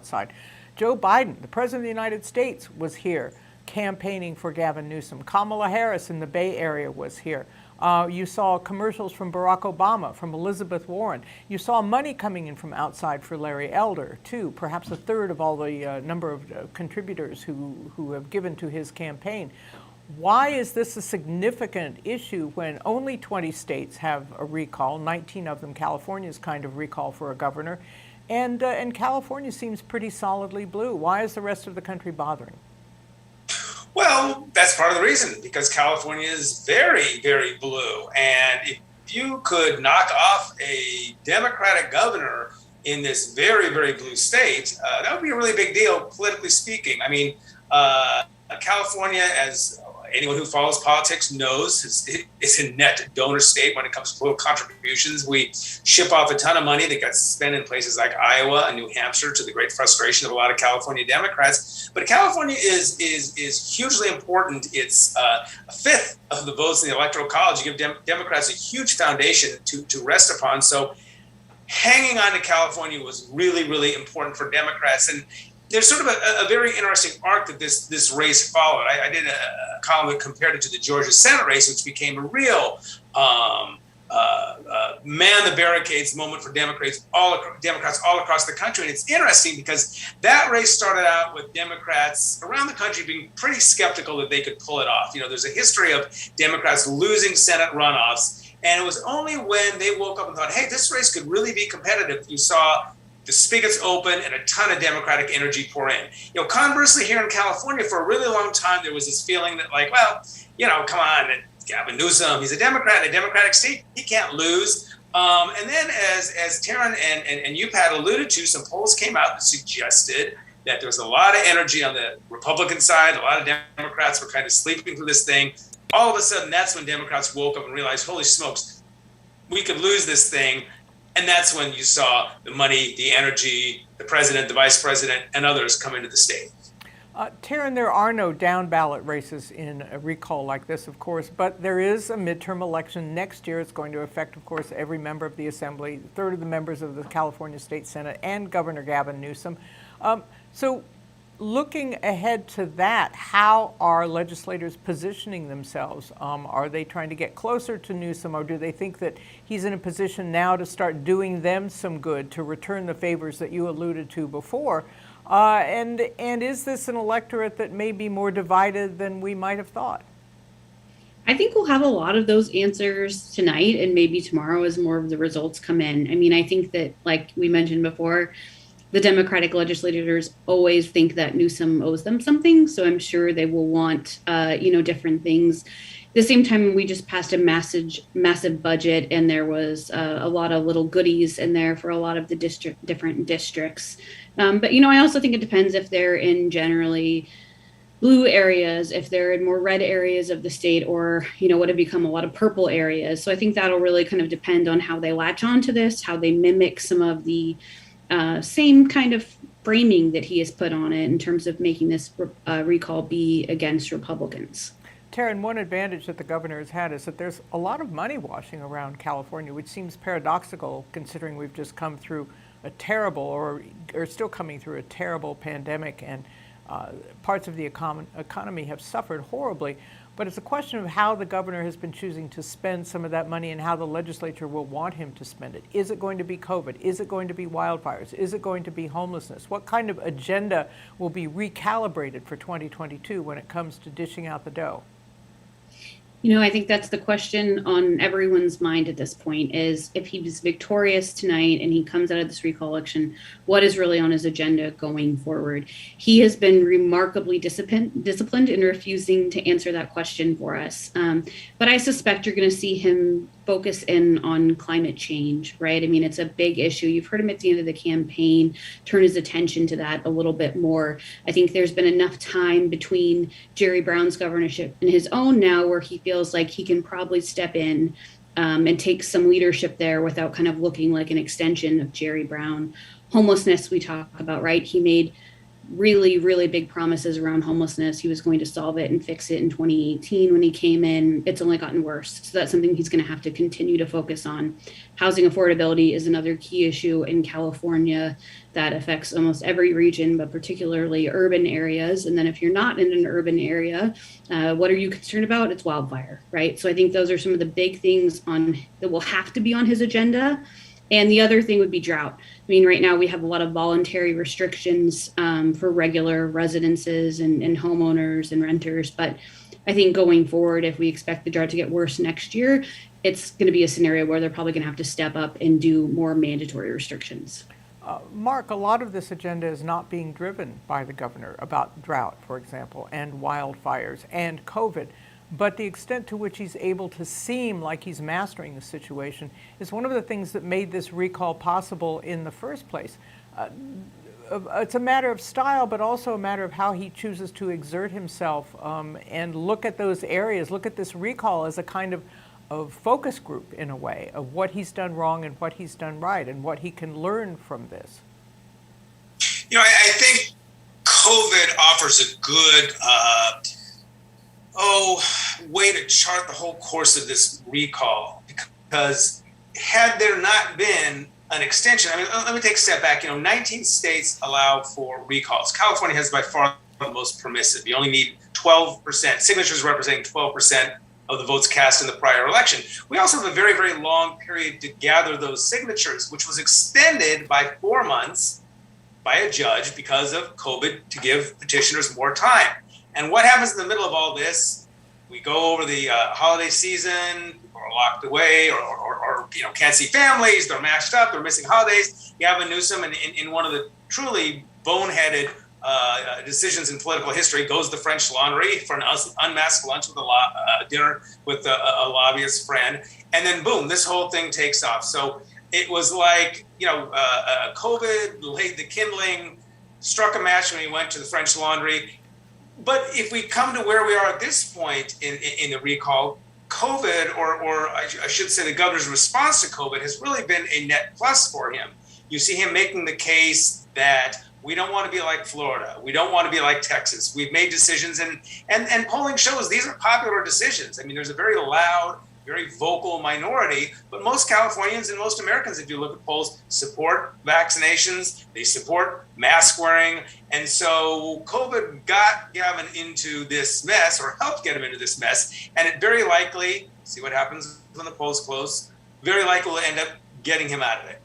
outside. Joe Biden, the president of the United States, was here campaigning for Gavin Newsom. Kamala Harris in the Bay Area was here. You saw commercials from Barack Obama, from Elizabeth Warren. You saw money coming in from outside for Larry Elder, too, perhaps a third of all the number of contributors who have given to his campaign. Why is this a significant issue when only 20 states have a recall, 19 of them California's kind of recall for a governor, and California seems pretty solidly blue? Why is the rest of the country bothering? Well, that's part of the reason, because California is very, very blue. And if you could knock off a Democratic governor in this very, very blue state, that would be a really big deal, politically speaking. I mean, California, as anyone who follows politics knows, is a net donor state when it comes to political contributions. We ship off a ton of money that gets spent in places like Iowa and New Hampshire, to the great frustration of a lot of California Democrats. But California is hugely important. It's a fifth of the votes in the Electoral College. You give Democrats a huge foundation to rest upon. So hanging on to California was really, really important for Democrats. And there's sort of a very interesting arc that this race followed. I did a column that compared it to the Georgia Senate race, which became a real man the barricades moment for Democrats all across the country. And it's interesting because that race started out with Democrats around the country being pretty skeptical that they could pull it off. You know, there's a history of Democrats losing Senate runoffs. And it was only when they woke up and thought, hey, this race could really be competitive, you saw the spigots open and a ton of Democratic energy pour in. You know, conversely, here in California, for a really long time, there was this feeling that, like, well, you know, come on, Gavin Newsom, he's a Democrat in a Democratic state, he can't lose. And then, as Taryn and you, Pat, alluded to, some polls came out that suggested that there was a lot of energy on the Republican side. A lot of Democrats were kind of sleeping through this thing. All of a sudden, that's when Democrats woke up and realized, holy smokes, we could lose this thing. And that's when you saw the money, the energy, the president, the vice president, and others come into the state. Taryn, there are no down ballot races in a recall like this, of course, but there is a midterm election next year. It's going to affect, of course, every member of the Assembly, a third of the members of the California State Senate, and Governor Gavin Newsom. So looking ahead to that, how are legislators positioning themselves? Are they trying to get closer to Newsom, or do they think that he's in a position now to start doing them some good, to return the favors that you alluded to before? And is this an electorate that may be more divided than we might have thought? I think we'll have a lot of those answers tonight and maybe tomorrow as more of the results come in. I mean, I think that, like we mentioned before, the Democratic legislators always think that Newsom owes them something. So I'm sure they will want, different things. At the same time, we just passed a massive budget, and there was a lot of little goodies in there for a lot of the different districts. But I also think it depends if they're in generally blue areas, if they're in more red areas of the state, or, what have become a lot of purple areas. So I think that'll really kind of depend on how they latch onto this, how they mimic some of the same kind of framing that he has put on it in terms of making this recall be against Republicans. Taryn, one advantage that the governor has had is that there's a lot of money washing around California, which seems paradoxical considering we've just come through a terrible, or still coming through a terrible pandemic, and parts of the economy have suffered horribly. But it's a question of how the governor has been choosing to spend some of that money and how the legislature will want him to spend it. Is it going to be COVID? Is it going to be wildfires? Is it going to be homelessness? What kind of agenda will be recalibrated for 2022 when it comes to dishing out the dough? I think that's the question on everyone's mind at this point, is if he was victorious tonight and he comes out of this recall election, what is really on his agenda going forward? He has been remarkably disciplined in refusing to answer that question for us. But I suspect you're going to see him focus in on climate change, right? I mean, it's a big issue. You've heard him at the end of the campaign turn his attention to that a little bit more. I think there's been enough time between Jerry Brown's governorship and his own now where he feels like he can probably step in and take some leadership there without kind of looking like an extension of Jerry Brown. Homelessness we talk about, right? He made really, really big promises around homelessness. He was going to solve it and fix it in 2018 when he came in. It's only gotten worse. So that's something he's going to have to continue to focus on. Housing affordability is another key issue in California that affects almost every region, but particularly urban areas. And then if you're not in an urban area, what are you concerned about? It's wildfire, right? So I think those are some of the big things that will have to be on his agenda. And the other thing would be drought. I mean, right now we have a lot of voluntary restrictions for regular residences and homeowners and renters. But I think going forward, if we expect the drought to get worse next year, it's going to be a scenario where they're probably going to have to step up and do more mandatory restrictions. Mark, a lot of this agenda is not being driven by the governor about drought, for example, and wildfires and COVID. But the extent to which he's able to seem like he's mastering the situation is one of the things that made this recall possible in the first place. It's a matter of style, but also a matter of how he chooses to exert himself and look at those areas, look at this recall as a kind of focus group in a way, of what he's done wrong and what he's done right and what he can learn from this. I think COVID offers a good way to chart the whole course of this recall, because had there not been an extension, let me take a step back. 19 states allow for recalls. California has by far the most permissive. You only need 12%, signatures representing 12% of the votes cast in the prior election. We also have a very, very long period to gather those signatures, which was extended by 4 months by a judge because of COVID to give petitioners more time. And what happens in the middle of all this? We go over the holiday season, people are locked away or can't see families, they're mashed up, they're missing holidays. Gavin Newsom, in one of the truly boneheaded decisions in political history, goes to the French Laundry for an unmasked lunch with dinner with a lobbyist friend. And then boom, this whole thing takes off. So it was like, COVID laid the kindling, struck a match when he went to the French Laundry. But if we come to where we are at this point in the recall, COVID, or I should say the governor's response to COVID, has really been a net plus for him. You see him making the case that we don't want to be like Florida. We don't want to be like Texas. We've made decisions, and polling shows these are popular decisions. There's a very loud, very vocal minority, but most Californians and most Americans, if you look at polls, support vaccinations, they support mask wearing. And so COVID got Gavin into this mess, or helped get him into this mess. And it very likely, see what happens when the polls close, very likely will end up getting him out of it.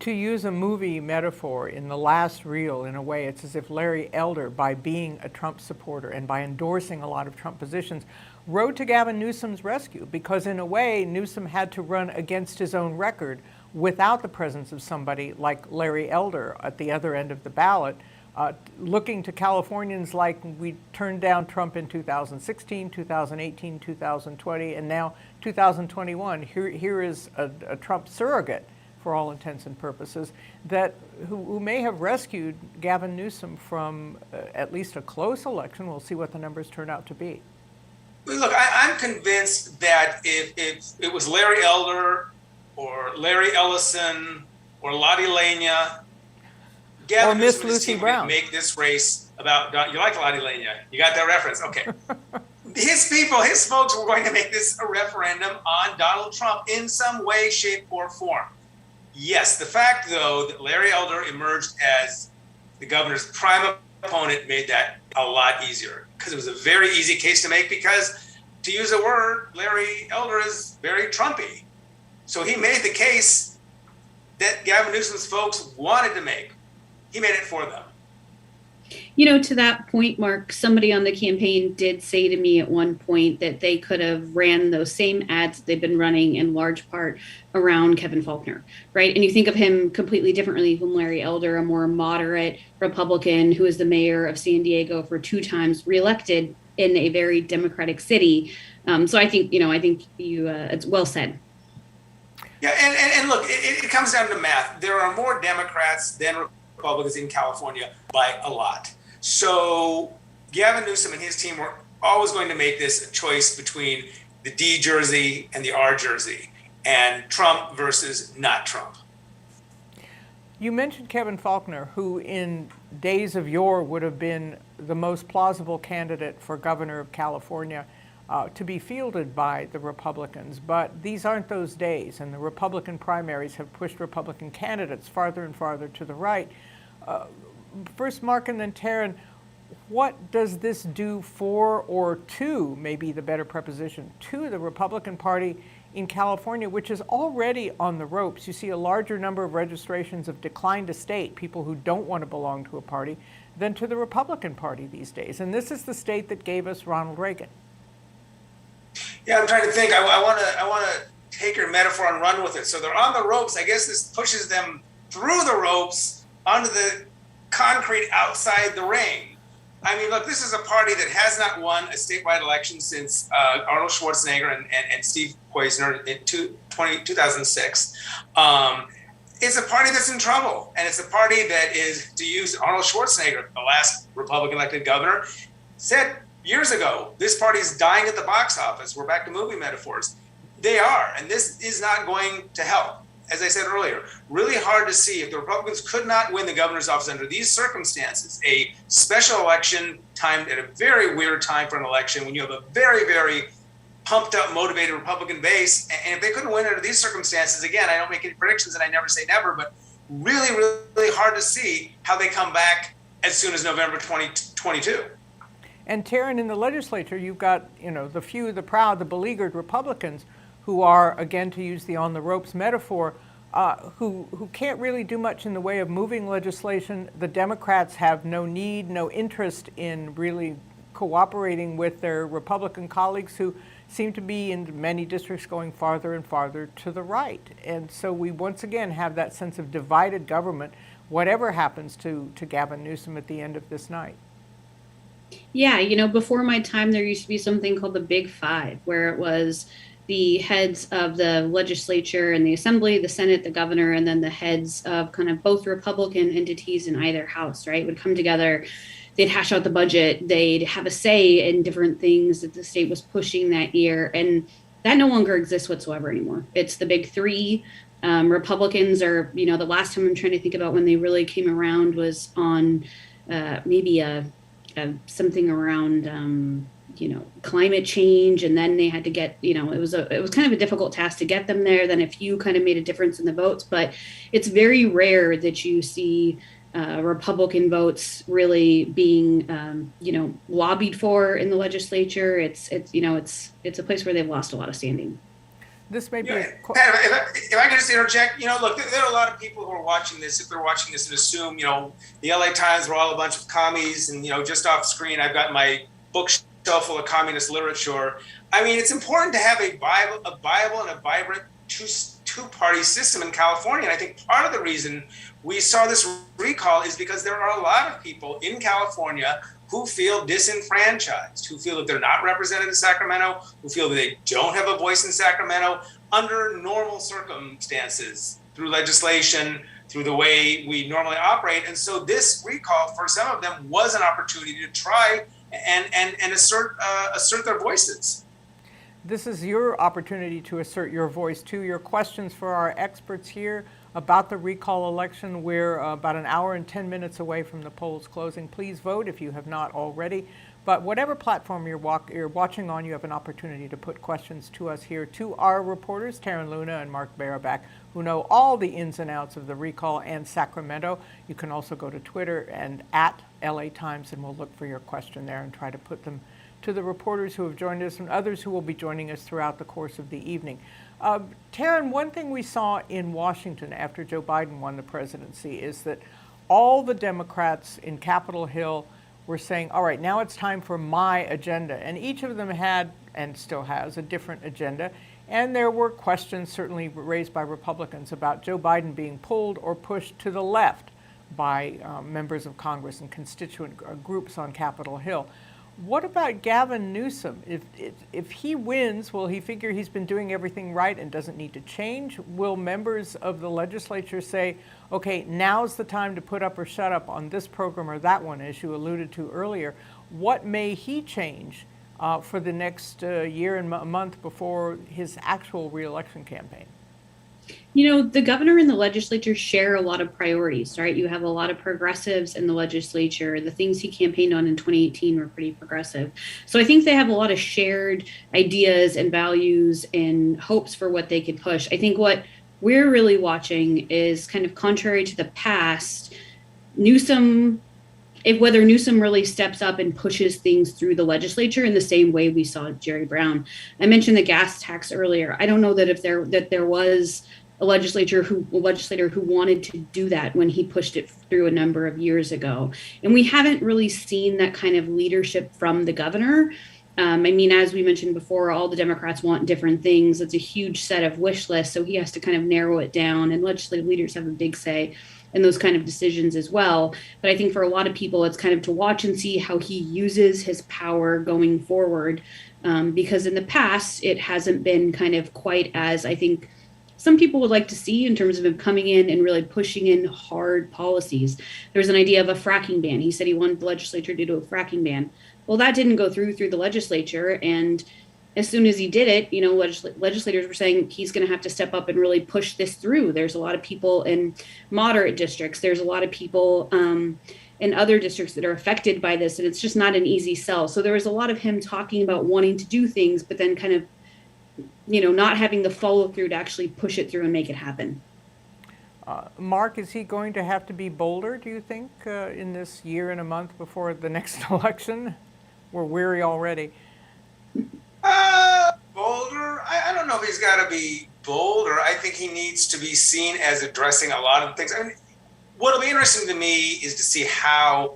To use a movie metaphor, in the last reel, in a way, it's as if Larry Elder, by being a Trump supporter and by endorsing a lot of Trump positions, rode to Gavin Newsom's rescue, because in a way, Newsom had to run against his own record without the presence of somebody like Larry Elder at the other end of the ballot, looking to Californians like we turned down Trump in 2016, 2018, 2020, and now 2021. Here is a Trump surrogate, for all intents and purposes, who may have rescued Gavin Newsom from at least a close election. We'll see what the numbers turn out to be. Look, I'm convinced that if it was Larry Elder or Larry Ellison or Lottie Lania, Gavin Newsom and his team would make this race about, you like Lottie Lania, you got that reference, okay. His people, his folks were going to make this a referendum on Donald Trump in some way, shape, or form. Yes, the fact, though, that Larry Elder emerged as the governor's prime opponent made that a lot easier, because it was a very easy case to make, because, to use a word, Larry Elder is very Trumpy. So he made the case that Gavin Newsom's folks wanted to make. He made it for them. To that point, Mark, somebody on the campaign did say to me at one point that they could have ran those same ads they've been running in large part around Kevin Faulconer, right? And you think of him completely differently from Larry Elder, a more moderate Republican who is the mayor of San Diego for 2 times, reelected in a very Democratic city. So I think, it's well said. Yeah, and look, it comes down to math. There are more Democrats than Republicans in California by a lot. So Gavin Newsom and his team were always going to make this a choice between the D jersey and the R jersey, and Trump versus not Trump. You mentioned Kevin Faulconer, who in days of yore would have been the most plausible candidate for governor of California to be fielded by the Republicans. But these aren't those days, and the Republican primaries have pushed Republican candidates farther and farther to the right. First, Mark, and then Taryn, what does this do for, or to, maybe the better preposition, to the Republican Party in California, which is already on the ropes? You see a larger number of registrations of declined to state, people who don't want to belong to a party, than to the Republican Party these days. And this is the state that gave us Ronald Reagan. Yeah, I'm trying to think. I want to take your metaphor and run with it. So they're on the ropes. I guess this pushes them through the ropes onto the concrete outside the ring. I mean, look, this is a party that has not won a statewide election since Arnold Schwarzenegger and Steve Poizner in 2006. It's a party that's in trouble, and it's a party that is, to use Arnold Schwarzenegger, the last Republican-elected governor, said years ago, this party is dying at the box office. We're back to movie metaphors. They are, and this is not going to help. As I said earlier, really hard to see if the Republicans could not win the governor's office under these circumstances, a special election timed at a very weird time for an election when you have a very, very pumped up, motivated Republican base. And if they couldn't win under these circumstances, again, I don't make any predictions and I never say never, but really, really hard to see how they come back as soon as November 2022. And Taryn, in the legislature, you've got, the few, the proud, the beleaguered Republicans who are, again, to use the on the ropes metaphor, who can't really do much in the way of moving legislation. The Democrats have no need, no interest in really cooperating with their Republican colleagues who seem to be in many districts going farther and farther to the right. And so we once again have that sense of divided government, whatever happens to Gavin Newsom at the end of this night. Yeah, before my time, there used to be something called the Big Five, where it was the heads of the legislature and the assembly, the Senate, the governor, and then the heads of kind of both Republican entities in either house, right, would come together. They'd hash out the budget. They'd have a say in different things that the state was pushing that year. And that no longer exists whatsoever anymore. It's the big three. Republicans are, the last time I'm trying to think about when they really came around was on maybe something around, climate change. And then they had to get, it was kind of a difficult task to get them there. Then a few kind of made a difference in the votes, but it's very rare that you see Republican votes really being, lobbied for in the legislature. It's a place where they've lost a lot of standing. This may be. If I could just interject, look, there are a lot of people who are watching this. If they're watching this and assume, the LA Times were all a bunch of commies, and just off screen, I've got my bookshelf full of communist literature. I mean, it's important to have a viable and a vibrant two-party system in California. And I think part of the reason we saw this recall is because there are a lot of people in California who feel disenfranchised, who feel that they're not represented in Sacramento, who feel that they don't have a voice in Sacramento under normal circumstances, through legislation, through the way we normally operate. And so this recall, for some of them, was an opportunity to try and assert their voices. This is your opportunity to assert your voice too. Your questions for our experts here about the recall election. We're about an hour and 10 minutes away from the polls closing. Please vote if you have not already. But whatever platform you're watching on, you have an opportunity to put questions to us here, to our reporters, Taryn Luna and Mark Barabak, who know all the ins and outs of the recall and Sacramento. You can also go to Twitter and at LA Times, and we'll look for your question there and try to put them to the reporters who have joined us and others who will be joining us throughout the course of the evening. Taryn, one thing we saw in Washington after Joe Biden won the presidency is that all the Democrats in Capitol Hill were saying, all right, now it's time for my agenda. And each of them had, and still has, a different agenda. And there were questions certainly raised by Republicans about Joe Biden being pulled or pushed to the left by members of Congress and constituent groups on Capitol Hill. What about Gavin Newsom? If he wins, will he figure he's been doing everything right and doesn't need to change? Will members of the legislature say, okay, now's the time to put up or shut up on this program or that one, as you alluded to earlier? What may he change for the next year and a month before his actual reelection campaign? The governor and the legislature share a lot of priorities, right? You have a lot of progressives in the legislature. The things he campaigned on in 2018 were pretty progressive. So I think they have a lot of shared ideas and values and hopes for what they could push. I think what we're really watching is kind of contrary to the past, whether Newsom really steps up and pushes things through the legislature in the same way we saw Jerry Brown. I mentioned the gas tax earlier. I don't know that there was a legislator who wanted to do that when he pushed it through a number of years ago. And we haven't really seen that kind of leadership from the governor. As we mentioned before, all the Democrats want different things. It's a huge set of wish lists, so he has to kind of narrow it down, and legislative leaders have a big say in those kind of decisions as well. But I think for a lot of people, it's kind of to watch and see how he uses his power going forward, because in the past, it hasn't been kind of quite as, I think, some people would like to see in terms of him coming in and really pushing in hard policies. There's an idea of a fracking ban. He said he wanted the legislature to do a fracking ban. Well, that didn't go through the legislature. And as soon as he did it, legislators were saying he's going to have to step up and really push this through. There's a lot of people in moderate districts. There's a lot of people in other districts that are affected by this. And it's just not an easy sell. So there was a lot of him talking about wanting to do things, but then kind of not having the follow through to actually push it through and make it happen. Mark, is he going to have to be bolder, do you think, in this year and a month before the next election? We're weary already. Bolder? I don't know if he's got to be bolder. I think he needs to be seen as addressing a lot of things. What'll be interesting to me is to see how,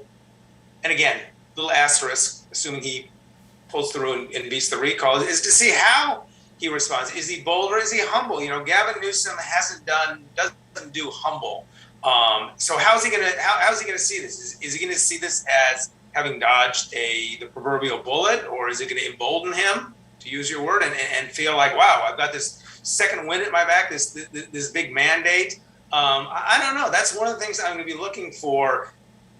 and again, little asterisk, assuming he pulls through and beats the recall, is to see how he responds. Is he bold or is he humble? Gavin Newsom doesn't do humble. So how's he gonna see this? Is he gonna see this as having dodged the proverbial bullet, or is it gonna embolden him, to use your word, and feel like, wow, I've got this second wind at my back, this big mandate? I don't know. That's one of the things I'm gonna be looking for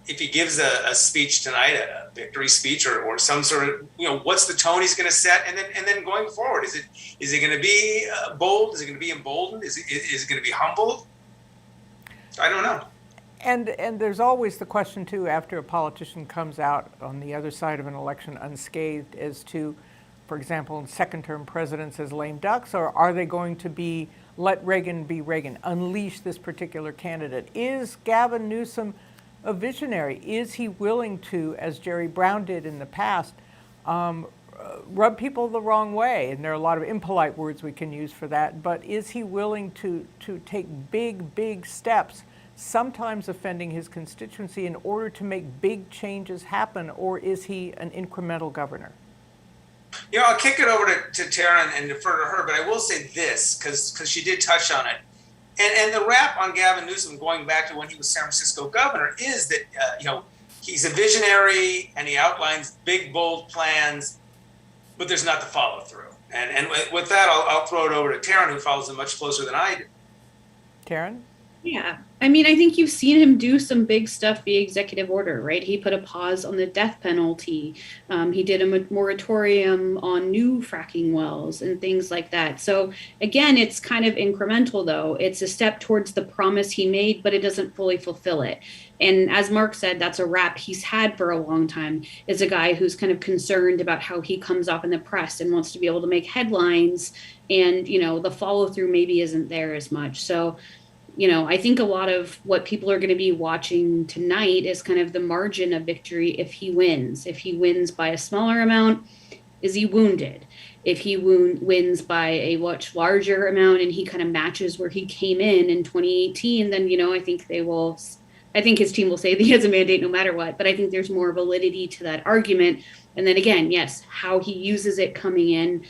if he gives a speech tonight, a victory speech, or some sort of, what's the tone he's going to set, and then going forward, is it going to be bold? Is it going to be emboldened? Is it going to be humbled? I don't know. And there's always the question too, after a politician comes out on the other side of an election unscathed, as to, for example, second-term presidents as lame ducks, or are they going to let Reagan be Reagan, unleash this particular candidate? Is Gavin Newsom a visionary? Is he willing to, as Jerry Brown did in the past, rub people the wrong way? And there are a lot of impolite words we can use for that, but is he willing to take big steps, sometimes offending his constituency, in order to make big changes happen, or is he an incremental governor? I'll kick it over to Taryn and defer to her, but I will say this, because she did touch on it. And the rap on Gavin Newsom, going back to when he was San Francisco governor, is that he's a visionary and he outlines big, bold plans, but there's not the follow through. And with that, I'll throw it over to Taryn, who follows him much closer than I do. Taryn? Yeah. I think you've seen him do some big stuff via executive order, right? He put a pause on the death penalty. He did a moratorium on new fracking wells and things like that. So again, it's kind of incremental, though. It's a step towards the promise he made, but it doesn't fully fulfill it. And as Mark said, that's a rap he's had for a long time, is a guy who's kind of concerned about how he comes off in the press and wants to be able to make headlines. And, the follow through maybe isn't there as much. So I think a lot of what people are going to be watching tonight is kind of the margin of victory if he wins. If he wins by a smaller amount, is he wounded? If he wins by a much larger amount and he kind of matches where he came in 2018, then, I think his team will say that he has a mandate no matter what. But I think there's more validity to that argument. And then again, yes, how he uses it coming in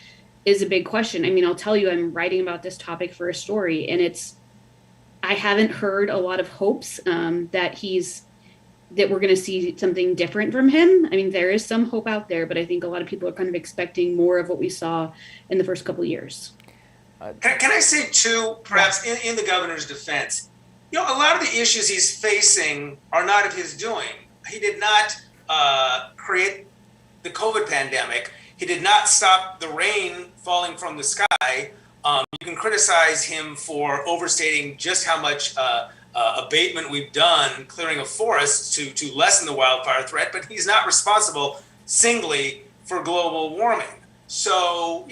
is a big question. I'll tell you, I'm writing about this topic for a story, and I haven't heard a lot of hopes that we're going to see something different from him. There is some hope out there, but I think a lot of people are kind of expecting more of what we saw in the first couple of years. Can I say too, perhaps in the governor's defense, a lot of the issues he's facing are not of his doing. He did not create the COVID pandemic. He did not stop the rain falling from the sky. you can criticize him for overstating just how much abatement we've done clearing of forests to lessen the wildfire threat, but he's not responsible singly for global warming. So,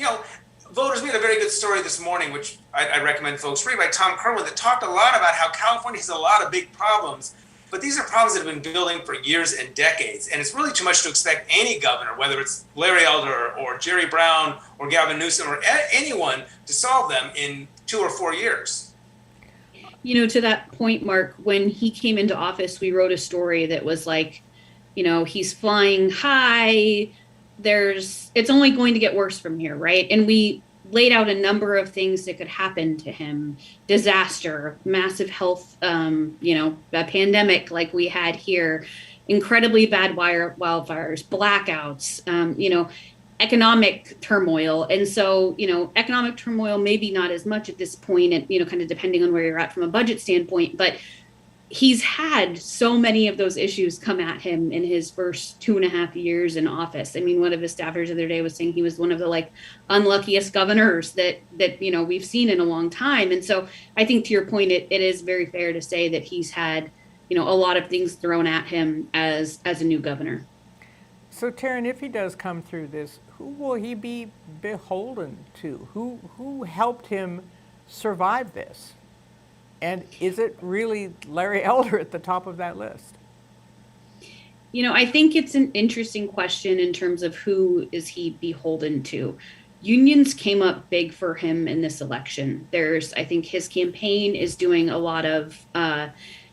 voters made a very good story this morning, which I recommend folks read, by Tom Kerwin, that talked a lot about how California has a lot of big problems, but these are problems that have been building for years and decades. And it's really too much to expect any governor, whether it's Larry Elder or Jerry Brown or Gavin Newsom or anyone, to solve them in 2 or 4 years. To that point, Mark, when he came into office, we wrote a story that was like, he's flying high. It's only going to get worse from here, right? And we laid out a number of things that could happen to him: disaster, massive health, a pandemic like we had here, incredibly bad wildfires, blackouts, economic turmoil. And so, economic turmoil, maybe not as much at this point, and, kind of depending on where you're at from a budget standpoint, but he's had so many of those issues come at him in his first 2.5 years in office. I mean, one of his staffers the other day was saying he was one of the unluckiest governors that we've seen in a long time. And so I think, to your point, it is very fair to say that he's had, a lot of things thrown at him as a new governor. So Taryn, if he does come through this, who will he be beholden to? Who helped him survive this? And is it really Larry Elder at the top of that list? I think it's an interesting question in terms of who is he beholden to. Unions came up big for him in this election. I think his campaign is doing a lot of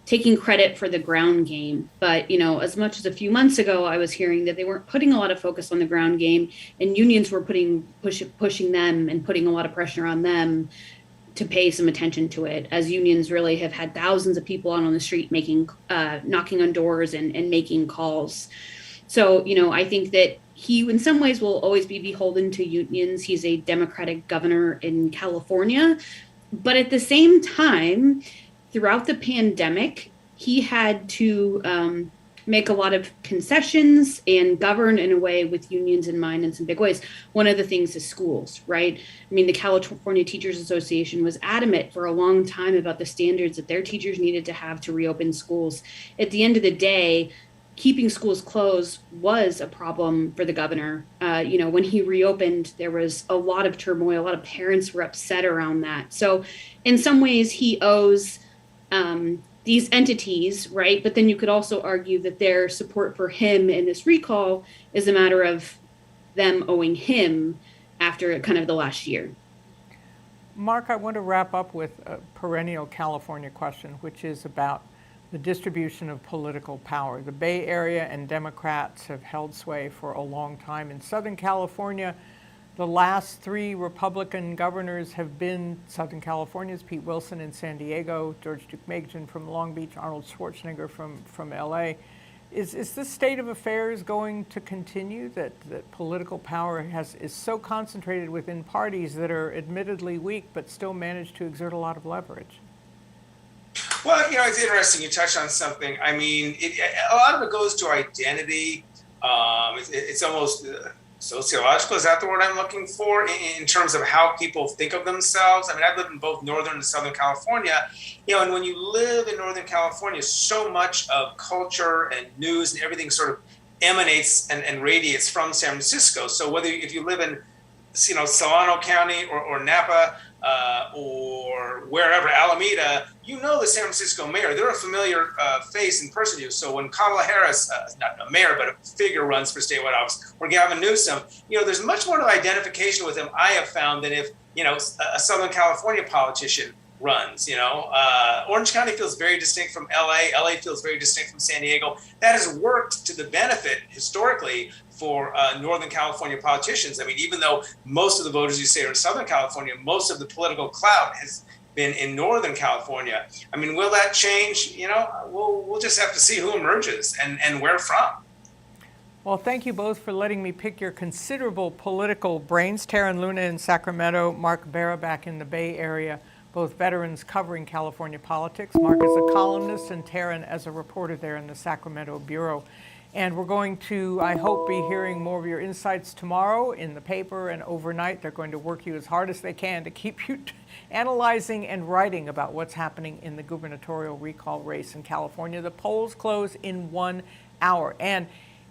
taking credit for the ground game. But, as much as a few months ago, I was hearing that they weren't putting a lot of focus on the ground game, and unions were pushing them and putting a lot of pressure on them to pay some attention to it, as unions really have had thousands of people out on the street knocking on doors and making calls. So, I think that he, in some ways, will always be beholden to unions. He's a Democratic governor in California. But at the same time, throughout the pandemic, he had to make a lot of concessions and govern in a way with unions in mind in some big ways. One of the things is schools, right? I mean, the California Teachers Association was adamant for a long time about the standards that their teachers needed to have to reopen schools. At the end of the day, keeping schools closed was a problem for the governor. When he reopened, there was a lot of turmoil. A lot of parents were upset around that. So in some ways, he owes these entities, right? But then you could also argue that their support for him in this recall is a matter of them owing him after kind of the last year. Mark, I want to wrap up with a perennial California question, which is about the distribution of political power. The Bay Area and Democrats have held sway for a long time. In Southern California, the last 3 Republican governors have been Southern California's Pete Wilson in San Diego, George Deukmejian from Long Beach, Arnold Schwarzenegger from LA. Is this state of affairs going to continue, that political power is so concentrated within parties that are admittedly weak but still manage to exert a lot of leverage? Well, it's interesting. You touched on something. I mean, a lot of it goes to identity. It's almost sociological, is that the word I'm looking for, in terms of how people think of themselves? I mean, I've lived in both Northern and Southern California, and when you live in Northern California, so much of culture and news and everything sort of emanates and radiates from San Francisco. So if you live in, Solano County or Napa or wherever, Alameda, the San Francisco mayor. They're a familiar face in person to you. So when Kamala Harris, not a mayor, but a figure, runs for statewide office, or Gavin Newsom, there's much more of identification with him, I have found, than if, a Southern California politician runs. Orange County feels very distinct from LA. LA feels very distinct from San Diego. That has worked to the benefit, historically, for Northern California politicians. I mean, even though most of the voters, you say, are in Southern California, most of the political clout has been in Northern California. I mean, will that change? We'll just have to see who emerges and where from. Well, thank you both for letting me pick your considerable political brains. Taryn Luna in Sacramento, Mark Barra back in the Bay Area, both veterans covering California politics. Mark is a columnist and Taryn as a reporter there in the Sacramento Bureau. And we're going to, I hope, be hearing more of your insights tomorrow in the paper and overnight. They're going to work you as hard as they can to keep you analyzing and writing about what's happening in the gubernatorial recall race in California. The polls close in 1 hour. And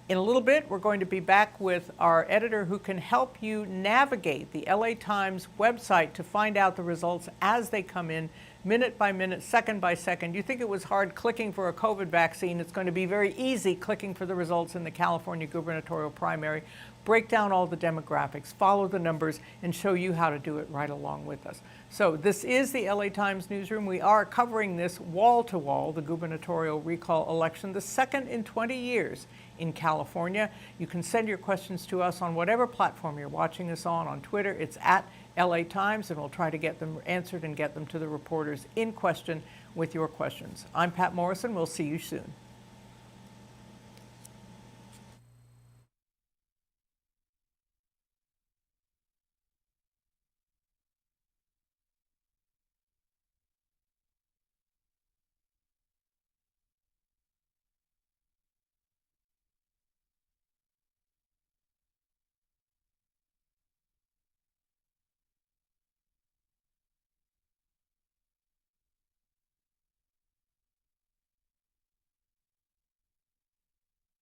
in a little bit, we're going to be back with our editor who can help you navigate the LA Times website to find out the results as they come in, minute by minute, second by second. You think it was hard clicking for a COVID vaccine? It's going to be very easy clicking for the results in the California gubernatorial primary. Break down all the demographics, follow the numbers, and show you how to do it right along with us. So this is the LA Times newsroom. We are covering this wall to wall, the gubernatorial recall election, the second in 20 years in California. You can send your questions to us on whatever platform you're watching us on Twitter. It's at LA Times, and we'll try to get them answered and get them to the reporters in question with your questions. I'm Pat Morrison. We'll see you soon.